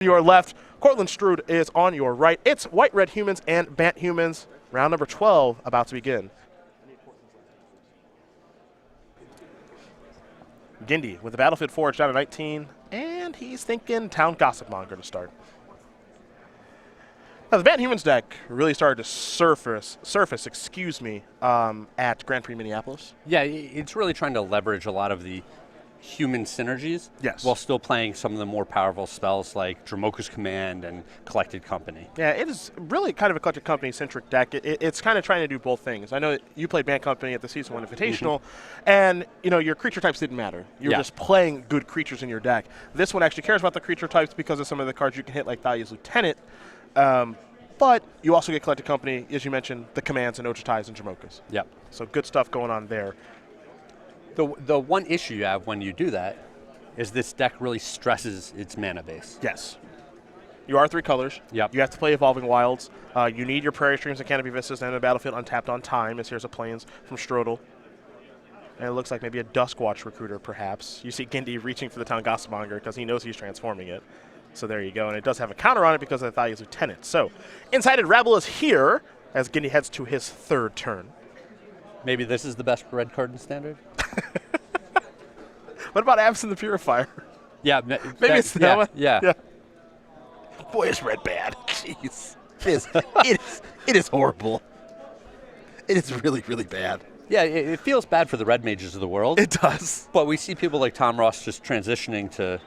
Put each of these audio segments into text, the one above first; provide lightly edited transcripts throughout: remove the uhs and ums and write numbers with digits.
Your left, Courtland Strodl is on your right. It's White Red Humans and Bant Humans. Round number 12 about to begin. Gindy with the Battlefield Forge down to 19, and he's thinking Town Gossip Monger to start. Now, the Bant Humans deck really started to surface, at Grand Prix Minneapolis. Yeah, it's really trying to leverage a lot of the human synergies, yes, while still playing some of the more powerful spells like Dromoka's Command and Collected Company. Yeah, it is really kind of a Collected Company-centric deck. It's kind of trying to do both things. I know that you played Bant Company at the Season 1 Invitational, and your creature types didn't matter. You were just playing good creatures in your deck. This one actually cares about the creature types because of some of the cards you can hit, like Thalia's Lieutenant. But you also get Collected Company, as you mentioned, the commands and Ochitais and Dromokas. Yep. So good stuff going on there. The one issue you have when you do that is this deck really stresses its mana base. Yes. You are 3 colors. Yep. You have to play Evolving Wilds. You need your Prairie Streams and Canopy Vistas and the Battlefield untapped on time, as here's a Plains from Strodl. And it looks like maybe a Duskwatch Recruiter, perhaps. You see Gindy reaching for the Town Gossip Monger because he knows he's transforming it. So there you go. And it does have a counter on it because of the Thalia's Lieutenant. So Insighted Rabble is here as Gindy heads to his 3rd turn. Maybe this is the best red card in Standard? What about Absent the Purifier? Yeah, maybe it's that one. Yeah. Boy, is red bad. Jeez. It is horrible. It is really, really bad. Yeah, it feels bad for the red mages of the world. It does. But we see people like Tom Ross just transitioning to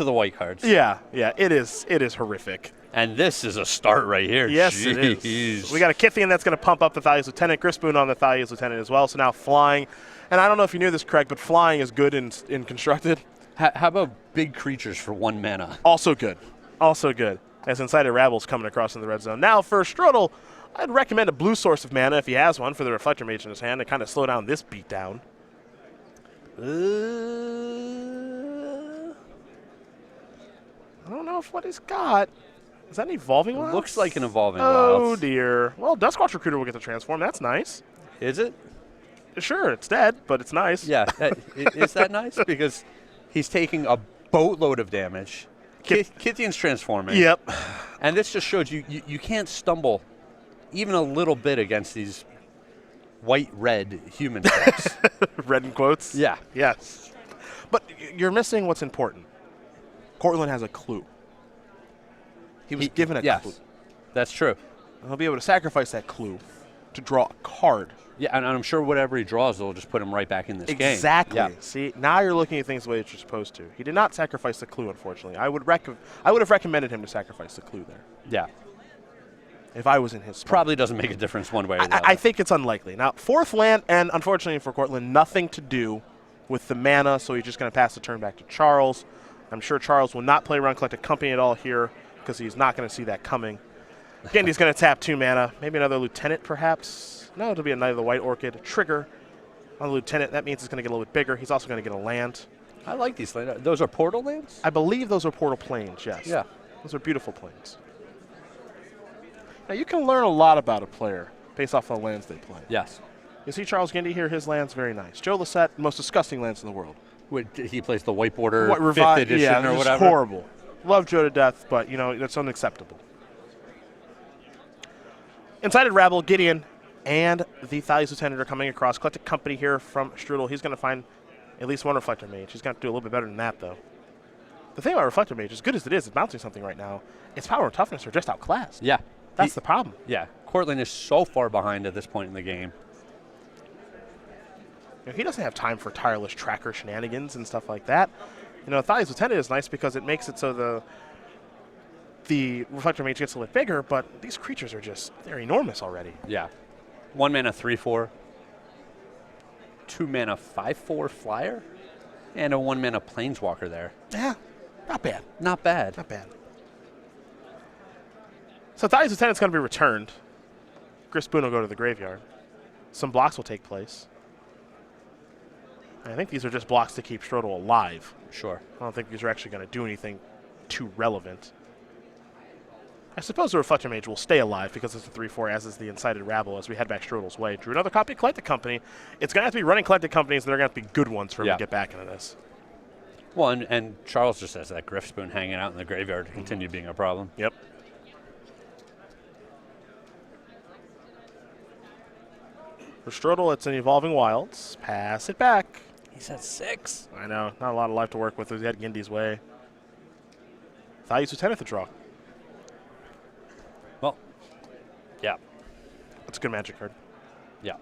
the white cards. Yeah, it is horrific. And this is a start right here. Yes, Jeez. it is. We got a Kithian that's going to pump up the Thalia's Lieutenant, Grispoon on the Thalia's Lieutenant as well, so now flying. And I don't know if you knew this, Craig, but flying is good in Constructed. How about big creatures for 1 mana? Also good. Also good. As Insider Rabble's coming across in the red zone. Now, for Strodl, I'd recommend a blue source of mana if he has one for the Reflector Mage in his hand to kind of slow down this beatdown. I don't know if what he's got. Is that an Evolving Wilds? Looks like an Evolving Wilds. Wilds. Oh, dear. Well, Duskwatch Recruiter will get to transform. That's nice. Is it? Sure, it's dead, but it's nice. Yeah. Is that nice? Because he's taking a boatload of damage. Kithian's transforming. Yep. And this just shows you can't stumble even a little bit against these white-red human types. Red in quotes? Yeah. Yes. But you're missing what's important. Courtland has a clue. He was given a clue. That's true. And he'll be able to sacrifice that clue to draw a card. Yeah, and I'm sure whatever he draws, they'll just put him right back in this game. Exactly. Yeah. See, now you're looking at things the way that you're supposed to. He did not sacrifice the clue, unfortunately. I would have recommended him to sacrifice the clue there. Yeah. If I was in his spot. Probably doesn't make a difference one way or the other. I think it's unlikely. Now, 4th land, and unfortunately for Courtland, nothing to do with the mana, so he's just going to pass the turn back to Charles. I'm sure Charles will not play around Collected Company at all here because he's not going to see that coming. Gindy's going to tap 2 mana. Maybe another Lieutenant, perhaps. No, it'll be a Knight of the White Orchid. Trigger on the Lieutenant. That means it's going to get a little bit bigger. He's also going to get a land. I like these lands. Those are portal lands? I believe those are portal plains, yes. Yeah. Those are beautiful plains. Now, you can learn a lot about a player based off the lands they play. Yes. You see Charles Gindy here, his land's very nice. Joe Lissette, most disgusting lands in the world. He plays the White Border 5th edition or whatever? Yeah, horrible. Love Joe to death, but, that's unacceptable. Insighted Rabble, Gideon, and the Thalia's Lieutenant are coming across. Collected Company here from Strodl. He's going to find at least 1 Reflector Mage. He's going to do a little bit better than that, though. The thing about Reflector Mage, as good as it is, it's bouncing something right now. Its power and toughness are just outclassed. Yeah. That's the problem. Yeah. Courtland is so far behind at this point in the game. He doesn't have time for tireless tracker shenanigans and stuff like that. Thalia's Lieutenant is nice because it makes it so the Reflector Mage gets a little bigger, but these creatures are they're enormous already. Yeah. 1 mana 3/4. 2 mana 5/4 flyer. And a 1 mana planeswalker there. Yeah. Not bad. Not bad. Not bad. So Thalia's Lieutenant's going to be returned. Grispoon will go to the graveyard. Some blocks will take place. I think these are just blocks to keep Strodl alive. Sure. I don't think these are actually going to do anything too relevant. I suppose the Reflector Mage will stay alive because it's a 3/4, as is the Incited Rabble, as we head back Strodl's way. Drew another copy of Collected Company. It's going to have to be running Collected Companies, and they're going to have to be good ones for him to get back into this. Well, and Charles just has that Griff Spoon hanging out in the graveyard to continue being a problem. Yep. For Strodl, it's an Evolving Wilds. Pass it back. He's at 6. I know. Not a lot of life to work with. He had Gindy's way. Thalia's Lieutenant to draw. Well, yeah. That's a good Magic card. Yeah.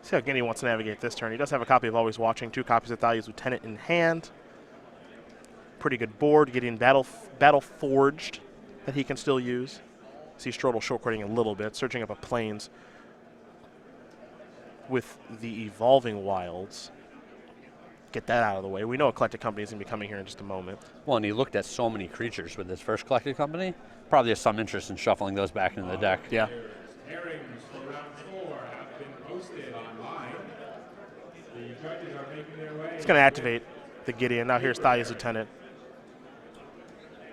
See how Gindy wants to navigate this turn. He does have a copy of Always Watching, 2 copies of Thalia's Lieutenant in hand. Pretty good board. Getting Battle Forged that he can still use. See Strodl shortcutting a little bit, searching up a Plains with the Evolving Wilds. Get that out of the way. We know a Collected Company is going to be coming here in just a moment. Well, and he looked at so many creatures with his first Collected Company. Probably has some interest in shuffling those back into the deck. Yeah. Hearings for round 4 have been posted online. The judges are making their way. It's going to activate the Gideon. Now here's Thalia's Lieutenant.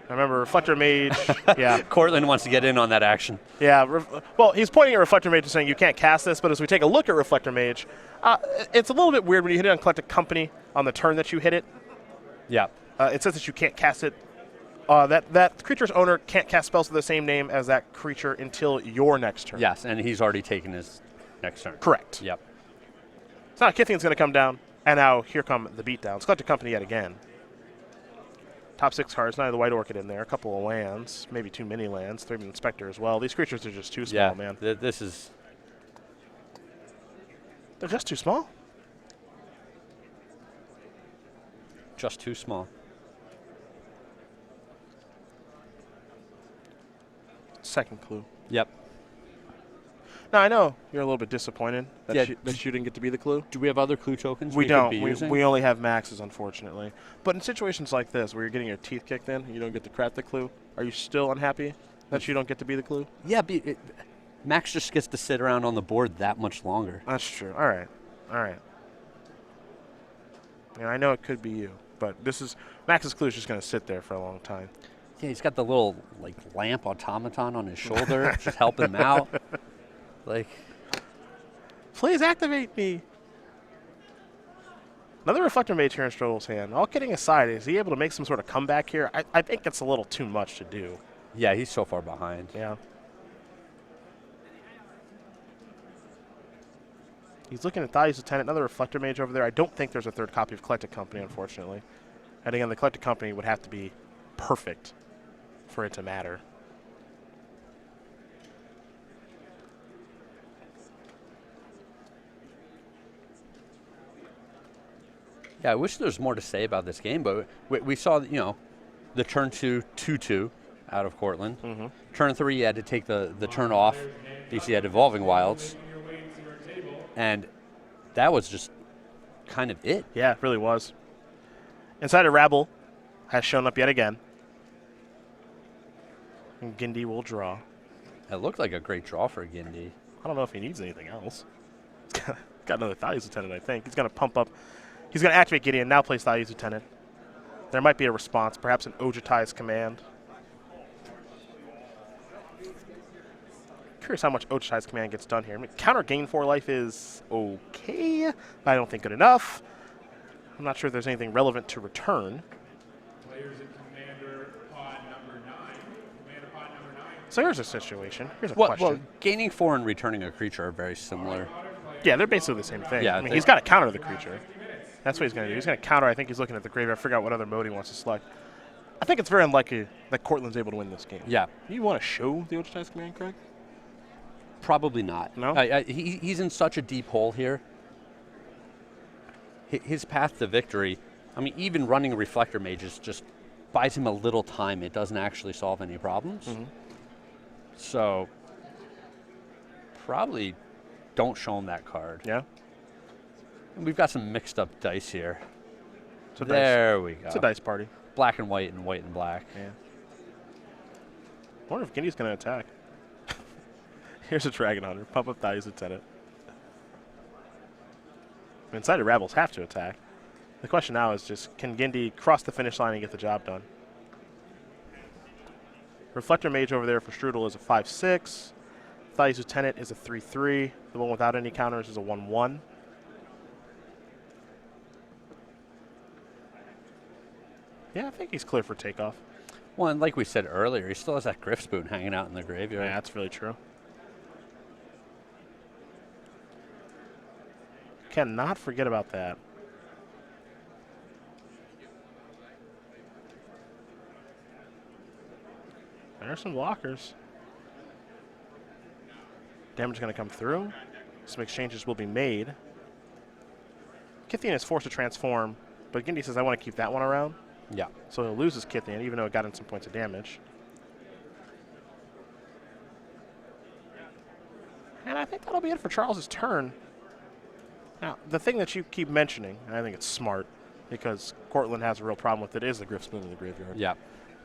I remember Reflector Mage. Yeah. Courtland wants to get in on that action. Yeah. Well, he's pointing at Reflector Mage and saying you can't cast this, but as we take a look at Reflector Mage, it's a little bit weird when you hit it on Collected Company on the turn that you hit it. Yeah. It says that you can't cast it. That creature's owner can't cast spells with the same name as that creature until your next turn. Yes, and he's already taken his next turn. Correct. Yep. So now Kithing's going to come down, and now here come the beatdowns. Collected Company yet again. Top 6 cards, now the White Orchid in there, a couple of lands, maybe 2 mini lands, 3 Inspector as well. These creatures are just too small, Yeah, man. This is... They're just too small. Just too small. Second clue. Yep. Now, I know you're a little bit disappointed that, Yeah. you didn't get to be the clue. Do we have other clue tokens We could don't. be We using? only have maxes, unfortunately. But in situations like this, where you're getting your teeth kicked in, and you don't get to crack the clue, are you still unhappy that you don't get to be the clue? Yeah, Max just gets to sit around on the board that much longer. That's true. All right. All right. Yeah, I know it could be you, but Max's clue is just going to sit there for a long time. Yeah, he's got the little lamp automaton on his shoulder, just helping him out. Please activate me. Another Reflector Mage here in Strodl's hand. All kidding aside, is he able to make some sort of comeback here? I think it's a little too much to do. Yeah, he's so far behind. Yeah. He's looking at Thalia's Lieutenant, another Reflector Mage over there. I don't think there's a third copy of Collected Company, unfortunately. And again, the Collected Company would have to be perfect for it to matter. Yeah, I wish there was more to say about this game, but we saw, the turn 2 2-2 out of Courtland. Mm-hmm. Turn 3, you had to take the turn off because you had Evolving Wilds. And that was just kind of it. Yeah, it really was. Inside of Rabble has shown up yet again. And Gindy will draw. It looked like a great draw for Gindy. I don't know if he needs anything else. He's got another Thalia's Lieutenant, I think. He's going to pump up. He's going to activate Gideon, now plays Thalia's Lieutenant. There might be a response, perhaps an Ojutai's Command. Curious how much Ojutai's Command gets done here. I mean, counter gain 4 life is okay, but I don't think good enough. I'm not sure if there's anything relevant to return. Players in Commander Pod number 9. Commander Pod number 9. So here's a situation. Here's a question. Well, gaining 4 and returning a creature are very similar. Yeah, they're basically the same thing. Yeah, I mean, he's got to counter the creature. That's what he's going to do. He's going to counter. I think he's looking at the graveyard. I forgot what other mode he wants to select. I think it's very unlikely that Courtland's able to win this game. Yeah. You want to show the Ojutai's Command, Craig? Probably not. No? He's in such a deep hole here. His path to victory, I mean, even running a Reflector Mages just buys him a little time. It doesn't actually solve any problems. Mm-hmm. So, probably don't show him that card. Yeah? And we've got some mixed up dice here. It's There we go. It's a dice party. Black and white and black. Yeah. I wonder if Gindy's going to attack. Here's a Dragon Hunter. Pump up Thalia's Lieutenant. Inside of Rabbles have to attack. The question now is just, can Gindy cross the finish line and get the job done? Reflector Mage over there for Strodl is a 5-6. Thalia's Lieutenant is a 3-3. The one without any counters is a 1-1. Yeah, I think he's clear for takeoff. Well, and like we said earlier, he still has that Griff Spoon hanging out in the graveyard. Yeah, that's really true. Cannot forget about that. There's some blockers. Damage is going to come through. Some exchanges will be made. Kithian is forced to transform, but Gindy says, I want to keep that one around. Yeah. So he'll lose his Kithian, even though it got him some points of damage. And I think that'll be it for Charles' turn. Now, the thing that you keep mentioning, and I think it's smart, because Courtland has a real problem with it, is the Griff Spoon in the graveyard. Yeah.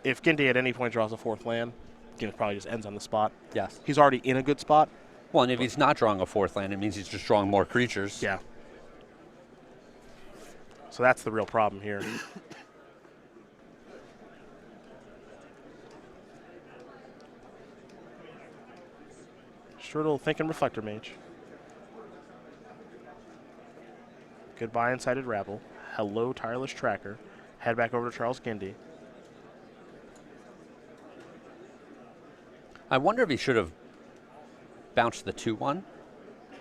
If Gindy at any point draws a 4th land, Gindy probably just ends on the spot. Yes. He's already in a good spot. Well, and if he's not drawing a 4th land, it means he's just drawing more creatures. Yeah. So that's the real problem here. Strodl thinking Reflector Mage. Goodbye, Incited Rabble. Hello, Tireless Tracker. Head back over to Charles Gindy. I wonder if he should have bounced the 2-1.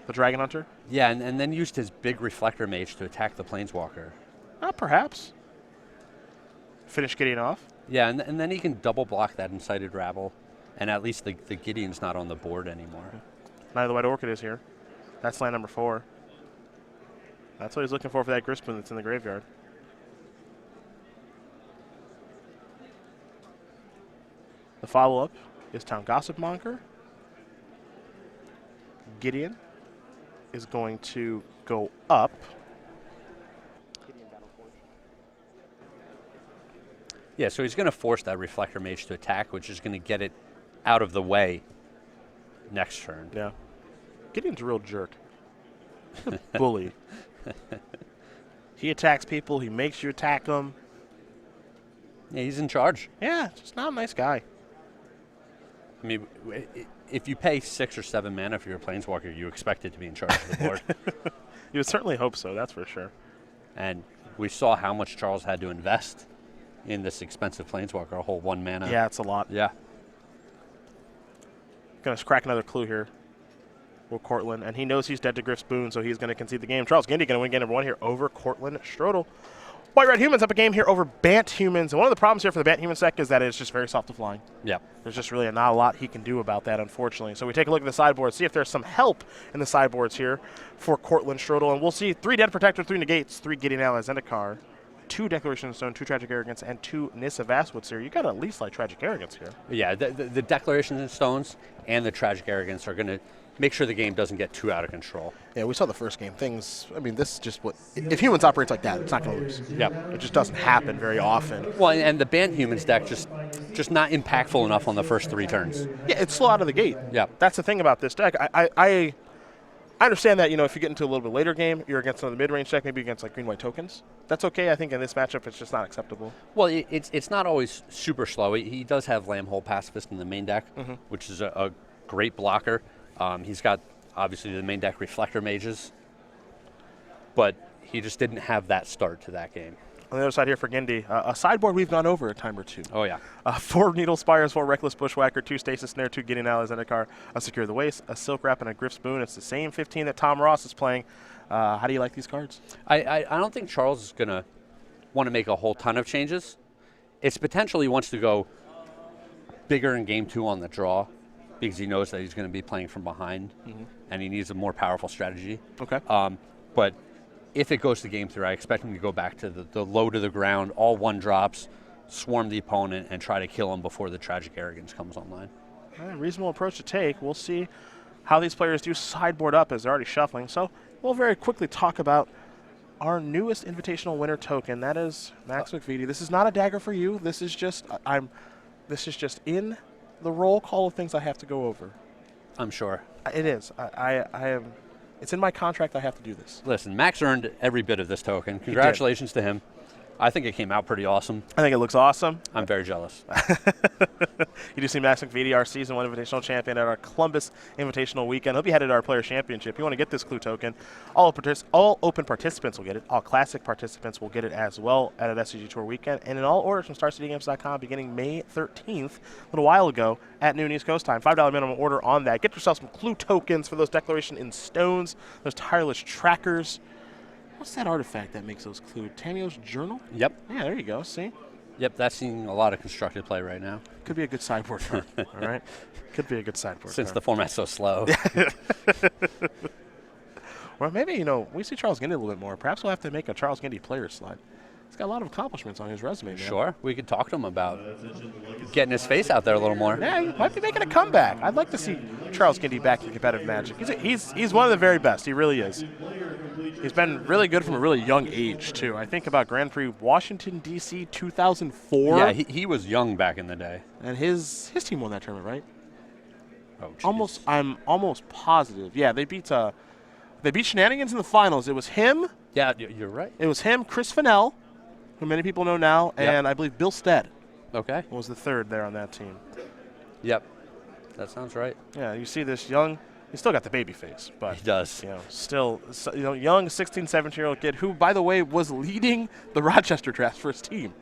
The Dragon Hunter? Yeah, and then used his big Reflector Mage to attack the Planeswalker. Perhaps. Finish Gideon off. Yeah, and then he can double block that Incited Rabble, and at least the Gideon's not on the board anymore. Knight of the White Orchid is here. That's land number 4. That's what he's looking for that Griff Spoon that's in the graveyard. The follow-up is Town Gossip Monger. Gideon is going to go up. Yeah, so he's going to force that Reflector Mage to attack, which is going to get it out of the way next turn. Yeah. Gideon's a real jerk. He's a bully. He attacks people. He makes you attack him. Yeah, he's in charge. Yeah, just not a nice guy. I mean, if you pay 6 or 7 mana for your Planeswalker, you expect it to be in charge of the board. You would certainly hope so, that's for sure. And we saw how much Charles had to invest in this expensive Planeswalker, a whole 1 mana. Yeah, it's a lot. Yeah. Going to crack another clue here. Will Courtland, and he knows he's dead to Griff Spoon, so he's going to concede the game. Charles Gindy going to win game number 1 here over Courtland Strodl. White-Red Humans up a game here over Bant Humans. And one of the problems here for the Bant Humans deck is that it's just very soft to flying. Yeah. There's just really not a lot he can do about that, unfortunately. So we take a look at the sideboard, see if there's some help in the sideboards here for Courtland Strodl. And we'll see 3 Dead Protector, 3 Negates, 3 Gideon Allies, Zendikar, 2 Declaration of Stone, 2 Tragic Arrogance, and 2 Nissa Vastwoods here. You got to at least like Tragic Arrogance here. Yeah, the Declaration of Stones and the Tragic Arrogance are going to make sure the game doesn't get too out of control. Yeah, we saw the first game. This is just what, if Humans operates like that, it's not going to lose. Yeah. It just doesn't happen very often. Well, and the Banned Humans deck just not impactful enough on the first 3 turns. Yeah, it's slow out of the gate. Yeah. That's the thing about this deck. I understand that, if you get into a little bit later game, you're against another mid-range deck, maybe against like green-white tokens. That's okay. I think in this matchup, it's just not acceptable. Well, it's not always super slow. He does have Lambhole Pacifist in the main deck, which is a great blocker. He's got, obviously, the main deck Reflector Mages, but he just didn't have that start to that game. On the other side here for Gindy, a sideboard we've gone over a time or two. Oh, yeah. 4 Needle Spires, 4 Reckless Bushwhacker, 2 Stasis Snare, 2 Gideon Allies, Zendikar, a Secure the Waste, a Silk Wrap, and a Griff Spoon. It's the same 15 that Tom Ross is playing. How do you like these cards? I don't think Charles is going to want to make a whole ton of changes. It's potentially wants to go bigger in game 2 on the draw because he knows that he's going to be playing from behind and he needs a more powerful strategy. Okay. But if it goes to game 3, I expect him to go back to the low to the ground, all 1-drops, swarm the opponent, and try to kill him before the Tragic Arrogance comes online. Reasonable approach to take. We'll see how these players do sideboard up as they're already shuffling. So we'll very quickly talk about our newest invitational winner token. That is Max McVitie. This is not a dagger for you. This is just this is just in the roll call of things I have to go over. I'm sure. It is. I am. It's in my contract. I have to do this. Listen, Max earned every bit of this token. Congratulations to him. I think it came out pretty awesome. I think it looks awesome. I'm very jealous. You do see Max McVitie, our Season 1 Invitational Champion at our Columbus Invitational Weekend. He'll be headed to our Player Championship. You want to get this clue token. All open participants will get it. All Classic participants will get it as well at an SCG Tour Weekend. And in all orders from StarCityGames.com beginning May 13th, a little while ago, at noon East Coast time. $5 minimum order on that. Get yourself some clue tokens for those Declaration in Stones, those Tireless Trackers. What's that artifact that makes those clue? Tamio's Journal? Yep. Yeah, there you go. See? Yep, that's seeing a lot of constructed play right now. Could be a good sideboard card. All right? Could be a good sideboard Since card. the format's so slow. Well, maybe, you know, we see Charles Gindy a little bit more. Perhaps we'll have to make a Charles Gindy player slide. He's got a lot of accomplishments on his resume, man. Sure, we could talk to him about getting his face out there a little more. Yeah, he might be making a comeback. I'd like to see Charles Gindy back in competitive Magic. He's one of the very best. He really is. He's been really good from a really young age, too. I think about Grand Prix Washington, D.C. 2004. Yeah, he was young back in the day. And his team won that tournament, right? Oh, geez. I'm almost positive. Yeah, they beat Shenanigans in the finals. It was him. Yeah, you're right. It was him, Chris Fennell, who many people know now, and I believe Bill Stead Okay. was the third there on that team. Yep, that sounds right. Yeah, you see this young, he's still got the baby face, but He does. you know, still, young 16, 17-year-old kid who, by the way, was leading the Rochester draft for his team,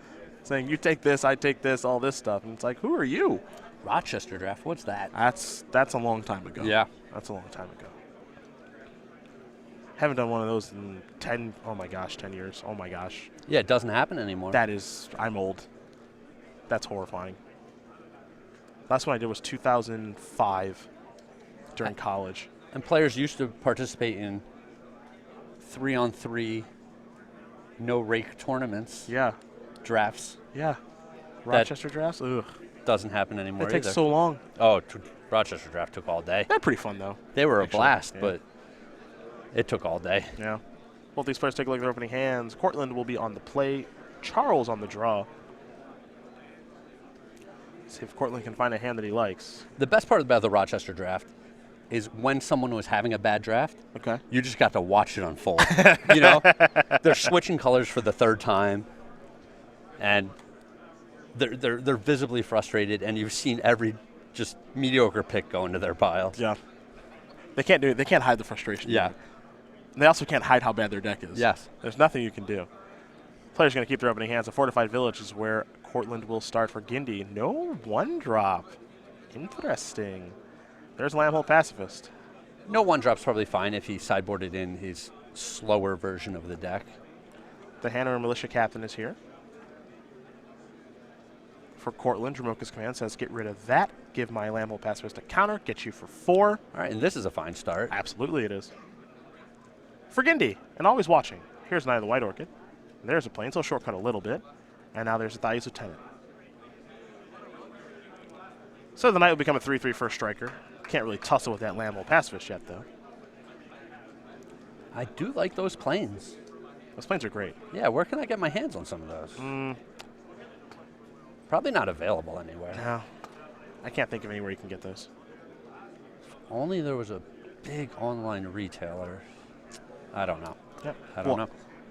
saying, you take this, I take this, all this stuff. And it's like, who are you? Rochester draft, what's that? That's a long time ago. Yeah. That's a long time ago. Haven't done one of those in 10 years. Oh my gosh. Yeah, it doesn't happen anymore. I'm old. That's horrifying. Last one I did was 2005 during college. And players used to participate in 3-on-3 no rake tournaments, Yeah. drafts. Yeah. Rochester drafts? Ugh. Doesn't happen anymore It takes either. so long. Oh, Rochester draft took all day. They're pretty fun, though. They were a Actually, blast, yeah. but it took all day. Yeah. Both these players take a look at their opening hands. Courtland will be on the play. Charles on the draw. See if Courtland can find a hand that he likes. The best part about the Rochester draft is when someone was having a bad draft, Okay. you just got to watch it unfold. You know, they're switching colors for the third time, and they're visibly frustrated, and you've seen every just mediocre pick go into their pile. Yeah. They can't do it. They can't hide the frustration. Yeah. And they also can't hide how bad their deck is. Yes. There's nothing you can do. Players going to keep their opening hands. A Fortified Village is where Courtland will start for Gindy. No one drop. Interesting. There's Lambhole Pacifist. No one drop's probably fine if he sideboarded in his slower version of the deck. The Hanover Militia Captain is here. For Courtland, Dramoka's command says get rid of that. Give my Lambhole Pacifist a counter. Get you for 4. All right, and this is a fine start. Absolutely it is. For Gindy, and always watching. Here's Knight of the White Orchid. And there's a plane, so shortcut a little bit. And now there's a Thais Lieutenant. So the Knight will become a 3/3 first striker. Can't really tussle with that Lambhole Pacifist yet, though. I do like those planes. Those planes are great. Yeah, where can I get my hands on some of those? Probably not available anywhere. No, I can't think of anywhere you can get those. Only there was a big online retailer. I don't know. Yep. I don't know.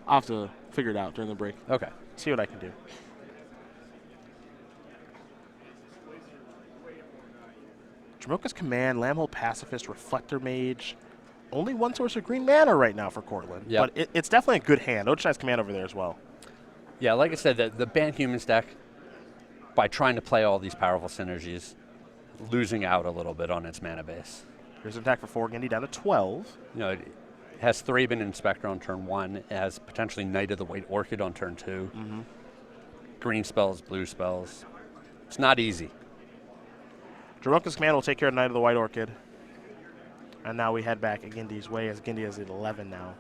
I'll have to figure it out during the break. Okay. See what I can do. Dramoka's Command, Lambhole Pacifist, Reflector Mage. Only one source of green mana right now for Courtland. Yep. But it's definitely a good hand. Oceanize Command over there as well. Yeah, like I said, the Ban Humans deck, by trying to play all these powerful synergies, losing out a little bit on its mana base. Here's an attack for 4, Gindy down to 12. You know, it has Thraben Inspector on turn 1. It has potentially Knight of the White Orchid on turn 2. Green spells, blue spells. It's not easy. Dramoka's Command will take care of Knight of the White Orchid. And now we head back at Gindy's way as Gindy is at 11 now.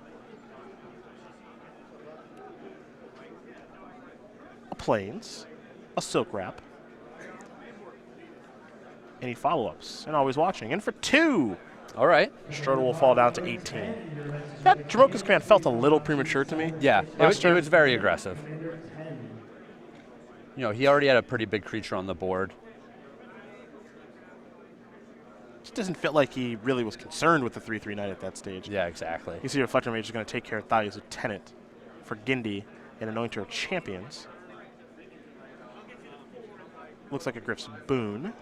A Plains, a Silk Wrap, any follow-ups, and always watching. And for 2, All right. Strodl will fall down to 18. That Dramoka's Command felt a little premature to me. Yeah, it Last turn. was very aggressive. You know, he already had a pretty big creature on the board. Just doesn't feel like he really was concerned with the 3/3 Knight at that stage. Yeah, exactly. You see Reflector Mage is going to take care of Thalia's Lieutenant for Gindy. an Anointer of Champions. Looks like a Griff's Boon.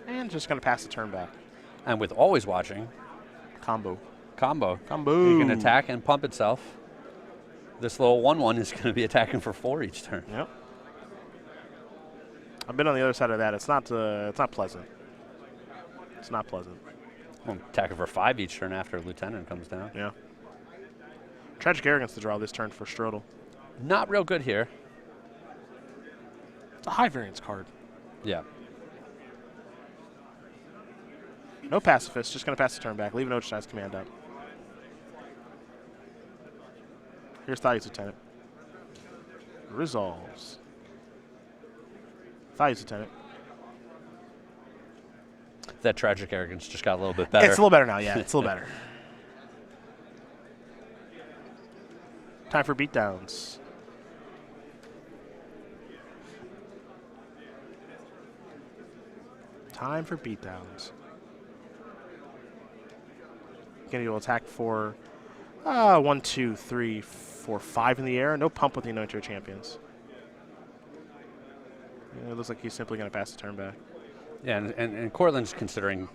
And just going to pass the turn back. And with Always Watching, Combo. combo. Combo. You can attack and pump itself. This little 1/1 is going to be attacking for 4 each turn. Yep. I've been on the other side of that. It's not pleasant. It's not pleasant. Well, attacking for 5 each turn after Lieutenant comes down. Yeah. Tragic Arrogance to draw this turn for Strodl. Not real good here. It's a high variance card. Yeah. No Pacifist, just going to pass the turn back. Leave an Oceanized Command up. Here's Thais Lieutenant. Resolves. Thais Lieutenant. That Tragic Arrogance just got a little bit better. It's a little better now, yeah. It's a little better. Time for beatdowns. Time for beatdowns. Gindy will attack for 1, 2, 3, 4, 5 in the air. No pump with the Anointer Champions. Yeah, it looks like he's simply going to pass the turn back. Yeah, and Courtland's considering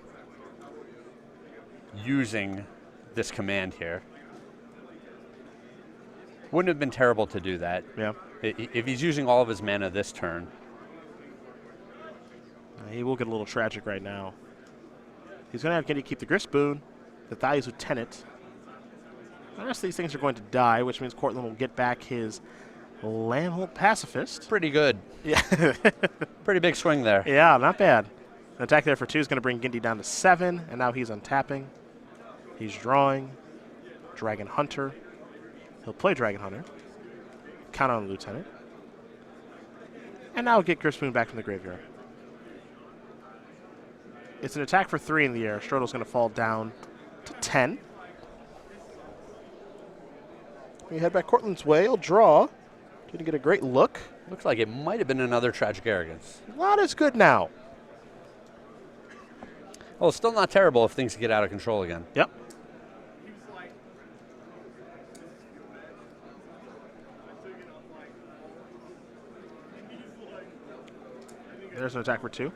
using this command here. Wouldn't have been terrible to do that. Yeah. If he's using all of his mana this turn. He will get a little tragic right now. He's going to have Gindy keep the Griff's Boon, the Thais Lieutenant. The rest of these things are going to die, which means Courtland will get back his Lambholt Pacifist. Pretty good. Yeah. Pretty big swing there. Yeah, not bad. An attack there for 2 is going to bring Gindy down to 7, and now he's untapping. He's drawing Dragon Hunter. He'll play Dragon Hunter. Count on the Lieutenant. And now get Griff's Boon back from the graveyard. It's an attack for 3 in the air. Strodl's going to fall down to 10. We head back Courtland's way. He'll draw. Going to get a great look. Looks like it might have been another Tragic Arrogance. Not as good now. Well, still not terrible if things get out of control again. Yep. There's an attack for 2.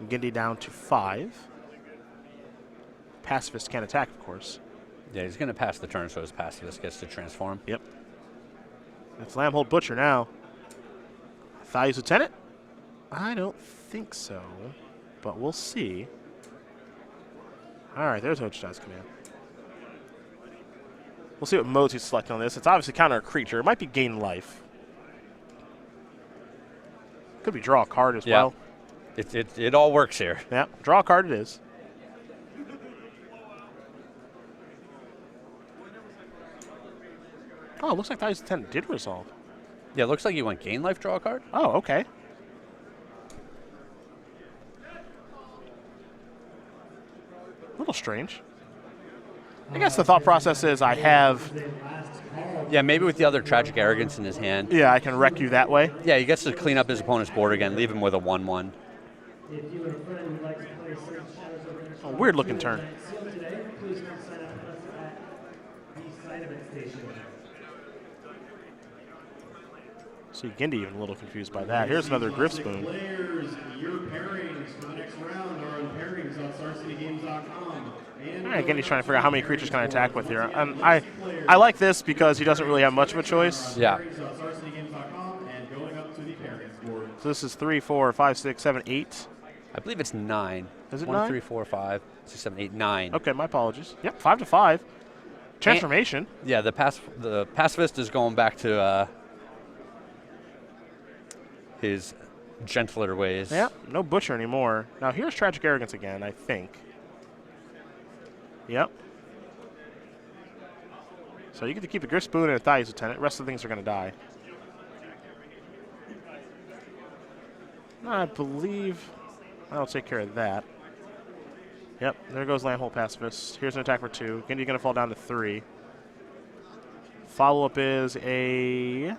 Gindy down to 5. Pacifist can't attack, of course. Yeah, he's going to pass the turn so his Pacifist gets to transform. Yep. It's Lambholt Butcher now. Thais Lieutenant? I don't think so, but we'll see. All right, there's Ochi's command. We'll see what modes he's selecting on this. It's obviously counter a creature. It might be gain life. Could be draw a card as well. It all works here. Yeah, draw a card it is. Oh, it looks like Thais Lieutenant did resolve. Yeah, it looks like you went gain life, draw a card. Oh, okay. A little strange. I guess the thought process is I have... Yeah, maybe with the other Tragic Arrogance in his hand. Yeah, I can wreck you that way. Yeah, he gets to clean up his opponent's board again, leave him with a 1/1. A weird looking turn. See, Gindy even a little confused by that. Here's another Griff's Boon. Players, your pairings for the next round are on pairings.starcitygames.com. All right, Gindy's trying to figure out how many creatures can I attack with here. I like this because he doesn't really have much of a choice. Yeah. So this is 3, 4, 5, 6, 7, 8. I believe it's 9. Is it 1, 9? 3, 4, 5, 6, 7, 8, 9. Okay, my apologies. Yep, 5 to 5. Transformation. Yeah, the Pacifist is going back to his gentler ways. Yeah, no Butcher anymore. Now here's Tragic Arrogance again, I think. Yep. So you get to keep a Griff's Boon and a Thais Lieutenant. The rest of the things are going to die. I believe I'll take care of that. Yep, there goes Lambholt Pacifist. Here's an attack for 2. Gindy's going to fall down to 3. Follow-up is a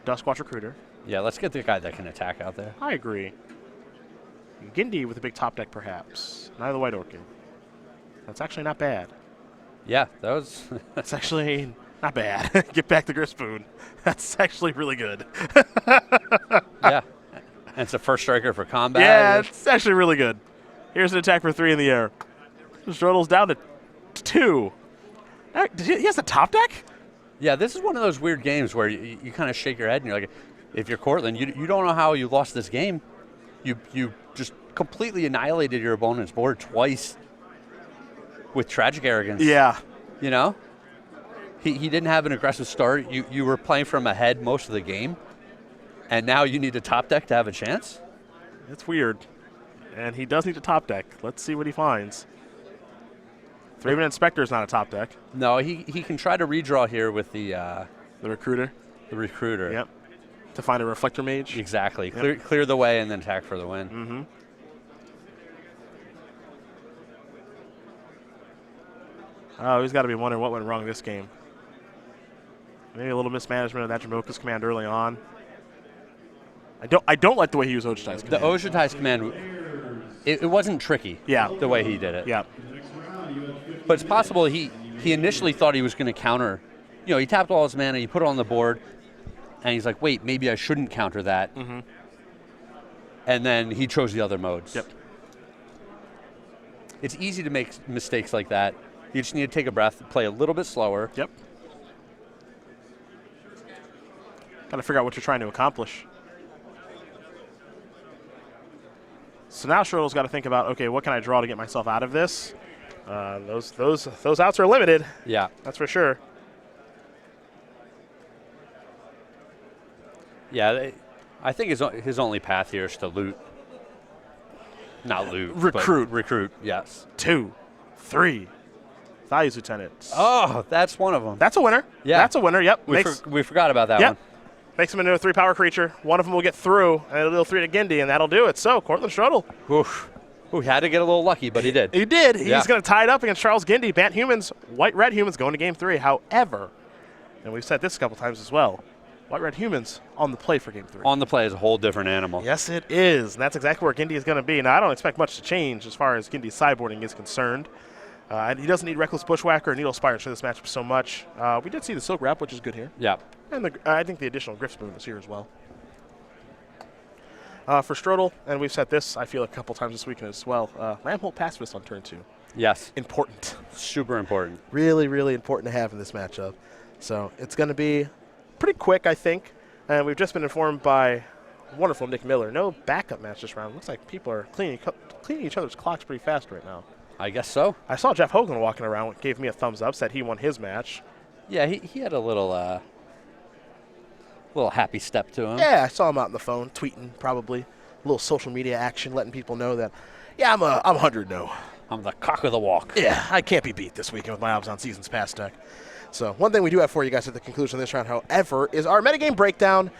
Duskwatch Recruiter. Yeah, let's get the guy that can attack out there. I agree. Gindy with a big top deck, perhaps. Neither White Orchid. That's actually not bad. Yeah, that was. That's actually not bad. Get back the grip spoon. That's actually really good. Yeah. And it's a first striker for combat. Yeah, it's actually really good. Here's an attack for 3 in the air. Strodl's down to 2. He has a top deck? Yeah, this is one of those weird games where you kind of shake your head and you're like, if you're Courtland, you don't know how you lost this game. You just completely annihilated your opponent's board twice with tragic arrogance. Yeah. You know? He didn't have an aggressive start. You were playing from ahead most of the game, and now you need a top deck to have a chance? It's weird. And he does need a top deck. Let's see what he finds. 3-Minute Inspector's not a top deck. No, he can try to redraw here with the Recruiter. The Recruiter. Yep. To find a Reflector Mage. Exactly. Yep. Clear the way and then attack for the win. Mm-hmm. Oh, he's got to be wondering what went wrong this game. Maybe a little mismanagement of that Jamoka's command early on. I don't like the way he used Ojutai's command. The Ojutai's command, it wasn't tricky. Yeah. The way he did it. Yeah. But it's possible he initially thought he was going to counter. You know, he tapped all his mana, he put it on the board, and he's like, wait, maybe I shouldn't counter that. Mm-hmm. And then he chose the other modes. Yep. It's easy to make mistakes like that. You just need to take a breath, play a little bit slower. Yep. Got to figure out what you're trying to accomplish. So now Strodl's got to think about, okay, what can I draw to get myself out of this? Those outs are limited. Yeah. That's for sure. Yeah, I think his only path here is to loot. Not loot. Recruit. But recruit, yes. 2, 3. Values Lieutenant. Oh, that's one of them. That's a winner. Yeah. That's a winner. Yep. We forgot about that one. Makes him into a 3-power creature. One of them will get through, and it'll deal 3 to Gindy, and that'll do it. So, Courtland Strodl. Oof. Ooh, he had to get a little lucky, but he did. He did. He's Yeah. going to tie it up against Charles Gindy. Bant Humans, White-Red Humans going to Game 3. However, and we've said this a couple times as well, White-Red Humans on the play for Game 3. On the play is a whole different animal. Yes, it is. And that's exactly where Gindy is going to be. Now, I don't expect much to change as far as Gindy's sideboarding is concerned. He doesn't need Reckless Bushwhacker or Needle Spires for this matchup so much. We did see the Silk Wrap, which is good here. Yeah. And I think the additional Grip Spoon is here as well. For Strodl, and we've said this, I feel, a couple times this weekend as well, Lambholt Pacifist on turn 2. Yes. Important. Super important. Really, really important to have in this matchup. So it's going to be pretty quick, I think. And we've just been informed by wonderful Nick Miller. No backup match this round. Looks like people are cleaning each other's clocks pretty fast right now. I guess so. I saw Jeff Hogan walking around, gave me a thumbs up, said he won his match. Yeah, he had a little happy step to him. Yeah, I saw him out on the phone, tweeting probably. A little social media action, letting people know that, yeah, I'm 100-0. I'm the cock of the walk. Yeah, I can't be beat this weekend with my Obs on Seasons Past deck. So one thing we do have for you guys at the conclusion of this round, however, is our metagame breakdown.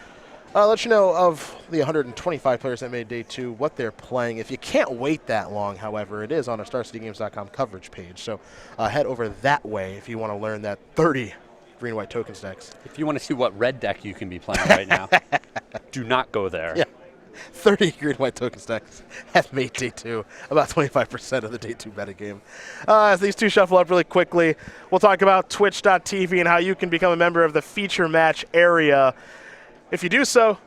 Let you know of the 125 players that made Day 2, what they're playing. If you can't wait that long, however, it is on our StarCityGames.com coverage page. So head over that way if you want to learn that 30 green-white tokens decks. If you want to see what red deck you can be playing right now, do not go there. Yeah. 30 green-white tokens decks have made Day 2, about 25% of the Day 2 metagame. As these two shuffle up really quickly, we'll talk about Twitch.tv and how you can become a member of the feature match area. If you do so,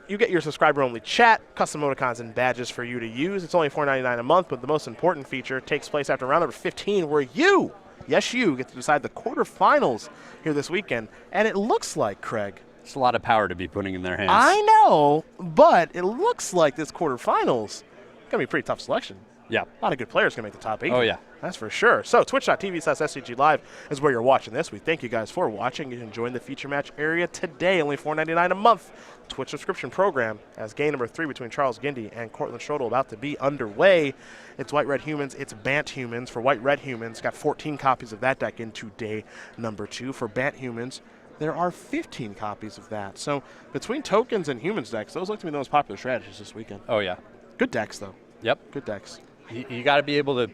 you get your subscriber-only chat, custom emoticons, and badges for you to use. It's only $4.99 a month, but the most important feature takes place after round number 15, where you, yes you, get to decide the quarterfinals here this weekend. And it looks like, Craig, It's a lot of power to be putting in their hands. I know, but it looks like this quarterfinals is going to be a pretty tough selection. Yeah. A lot of good players can make the top 8. Oh, yeah. That's for sure. So twitch.tv/SCG Live is where you're watching this. We thank you guys for watching. You can join the feature match area today. Only $4.99 a month. Twitch subscription program as game number 3 between Charles Gindy and Courtland Strodl about to be underway. It's White-Red Humans. It's Bant Humans. For White-Red Humans, got 14 copies of that deck into day number 2. For Bant Humans, there are 15 copies of that. So between tokens and humans decks, those look to be the most popular strategies this weekend. Oh, yeah. Good decks, though. Yep. Good decks. You got to be able to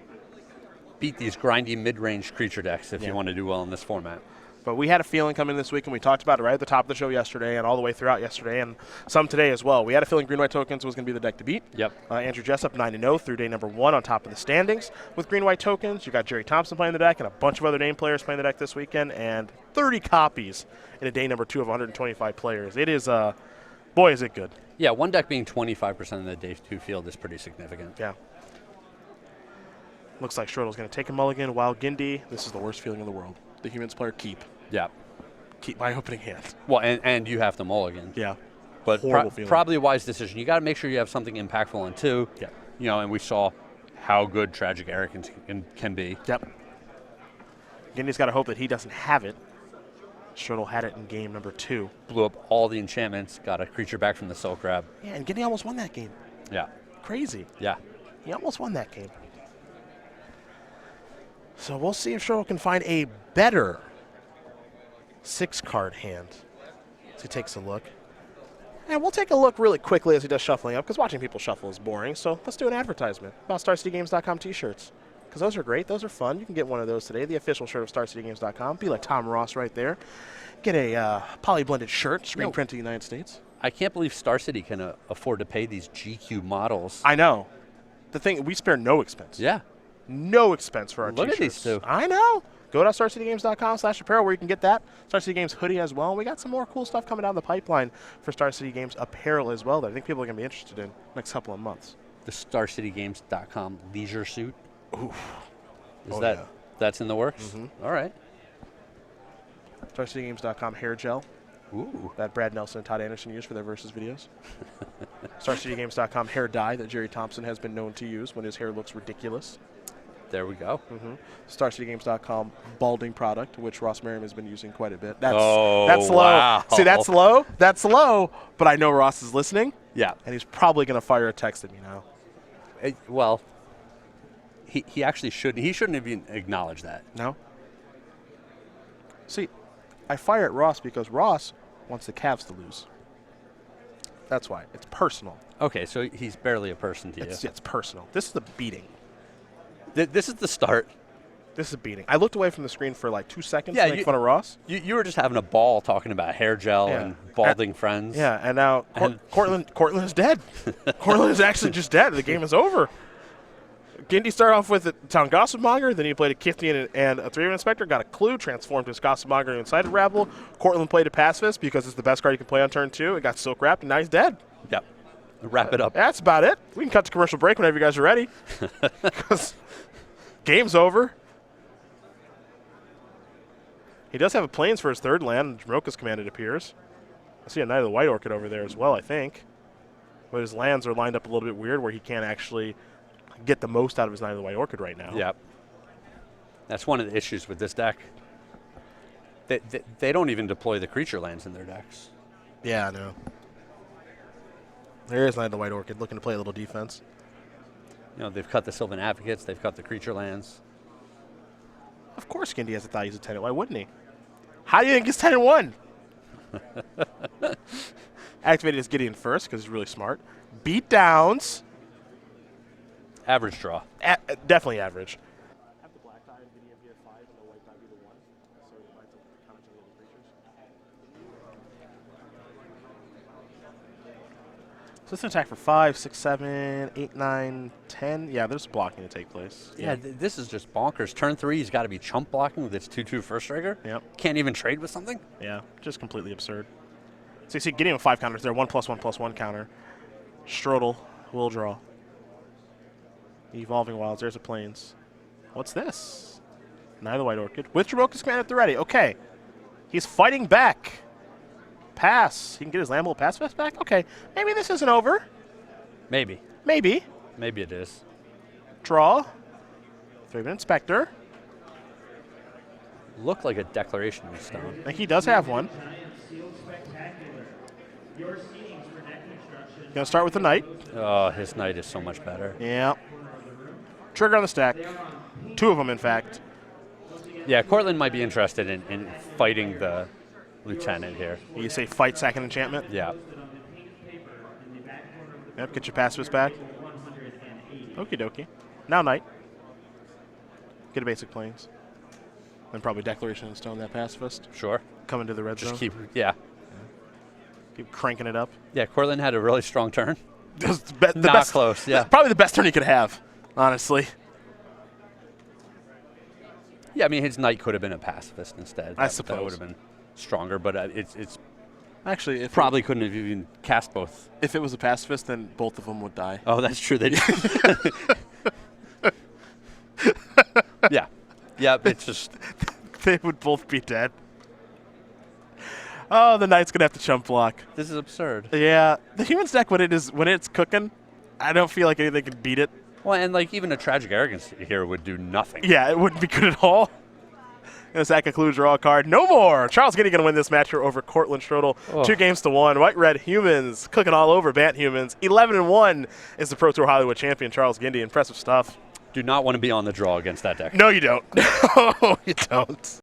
beat these grindy mid-range creature decks if you want to do well in this format. But we had a feeling coming this week, and we talked about it right at the top of the show yesterday and all the way throughout yesterday and some today as well. We had a feeling Green-White Tokens was going to be the deck to beat. Yep. Andrew Jessup 9-0 through day number 1 on top of the standings with Green-White Tokens. You got Jerry Thompson playing the deck and a bunch of other name players playing the deck this weekend, and 30 copies in a day number 2 of 125 players. It is, boy, is it good. Yeah, one deck being 25% of the day 2 field is pretty significant. Yeah. Looks like Strodl's going to take a mulligan, while Gindy, this is the worst feeling in the world. The Humans player keep. Yeah. Keep my opening hand. Well, and you have to mulligan. Yeah. But Horrible feeling. probably a wise decision. You got to make sure you have something impactful on 2. Yeah. You know, and we saw how good Tragic Arrogance can be. Yep. Gindy's got to hope that he doesn't have it. Strodl had it in game number 2. Blew up all the enchantments, got a creature back from the Silk Grab. Yeah, and Gindy almost won that game. Yeah. Crazy. Yeah. He almost won that game. So we'll see if Strodl can find a better 6-card hand as he takes a look. And we'll take a look really quickly as he does shuffling up, because watching people shuffle is boring. So let's do an advertisement about StarCityGames.com t-shirts, because those are great. Those are fun. You can get one of those today, the official shirt of StarCityGames.com. Be like Tom Ross right there. Get a poly-blended shirt, screen printed in the United States. I can't believe Star City can afford to pay these GQ models. I know. The thing, we spare no expense. Yeah. No expense for our Look t-shirts. at these two. I know. Go to StarCityGames.com/apparel where you can get that. Star City Games hoodie as well. We got some more cool stuff coming down the pipeline for Star City Games apparel as well that I think people are going to be interested in next couple of months. The StarCityGames.com leisure suit. Oof. That's in the works? Mm-hmm. All right. StarCityGames.com hair gel Ooh. that Brad Nelson and Todd Anderson use for their Versus videos. StarCityGames.com hair dye that Jerry Thompson has been known to use when his hair looks ridiculous. There we go. Mm-hmm. StarCityGames.com balding product, which Ross Merriam has been using quite a bit. That's low. Wow. See, that's low. That's low. But I know Ross is listening. Yeah. And he's probably going to fire a text at me now. Well, he actually shouldn't. He shouldn't have even acknowledged that. No? See, I fire at Ross because Ross wants the Cavs to lose. That's why. It's personal. Okay, so he's barely a person to you. It's personal. This is a beating. This is the start. This is a beating. I looked away from the screen for like 2 seconds Yeah, to make fun of Ross. You were just having a ball talking about hair gel and balding friends. Yeah, and now Courtland is dead. Courtland is actually just dead. The game is over. Gindy started off with a Town Gossipmonger, then he played a Kithnian and a 3-man Inspector, got a Clue, transformed his Gossipmonger and Incited Rabble. Courtland played a Pacifist because it's the best card you can play on turn 2. It got Silk Wrapped, and now he's dead. Yep. Wrap it up. That's about it. We can cut to commercial break whenever you guys are ready. Because game's over. He does have a Plains for his 3rd land. Jamoka's command, it appears. I see a Knight of the White Orchid over there as well, I think. But his lands are lined up a little bit weird where he can't actually get the most out of his Knight of the White Orchid right now. Yep. That's one of the issues with this deck. They don't even deploy the creature lands in their decks. Yeah, I know. There is Knight of the White Orchid looking to play a little defense. You know, they've cut the Sylvan Advocates, they've cut the creature lands. Of course Gindy has a thought he's a 10. Why wouldn't he? How do you think he's 10-1? Activated his Gideon first because he's really smart. Beat downs. Average draw. Definitely average. Have the black die and Gideon be a 5 and the white die be the 1. So he might counter to little creatures. So it's an attack for 5, 6, 7, 8, 9, 10. Yeah, there's blocking to take place. Yeah, this is just bonkers. Turn 3, he's got to be chump blocking with its 2/2 first striker. Yep. Can't even trade with something. Yeah, just completely absurd. So you see Gideon with 5 counters there, 1+1/+1 counter. Strodl will draw. Evolving Wilds, there's a Plains. What's this? Knight of the White Orchid. With Jamoka's command at the ready. Okay. He's fighting back. Pass. He can get his Lambo Pacifist back? Okay. Maybe this isn't over. Maybe. Maybe. Maybe it is. Draw. 3-man Inspector. Looked like a declaration in stone. I think he does have one. Gonna start with the Knight. Oh, his Knight is so much better. Yeah. Trigger on the stack. 2 of them, in fact. Yeah, Courtland might be interested in fighting the Lieutenant here. You say fight, sack, and enchantment? Yeah. Yep, get your pacifist back. Okie dokie. Now Knight. Get a basic Plains. Then probably Declaration of Stone, that pacifist. Sure. Coming to the red Just zone. keep Cranking it up. Yeah, Courtland had a really strong turn. The Not best, close, yeah. Probably the best turn he could have, honestly. Yeah, I mean, his knight could have been a pacifist instead. I That suppose. would have been stronger, but it's Actually, if probably couldn't have even cast both. if it was a pacifist, then both of them would die. Oh, that's true. They yeah. Yeah, it's just They would both be dead. Oh, the knight's gonna have to chump block. this is absurd. Yeah, the humans deck when it's cooking, I don't feel like anything can beat it. Well, and like even a tragic arrogance here would do nothing. Yeah, it wouldn't be good at all. And that concludes draw card. No more. Charles Gindy going to win this match here over Courtland Strodl. Oh. 2-1. White-red humans cooking all over Bant humans. 11-1 is the Pro Tour Hollywood champion, Charles Gindy. Impressive stuff. Do not want to be on the draw against that deck. No, you don't. No, you don't.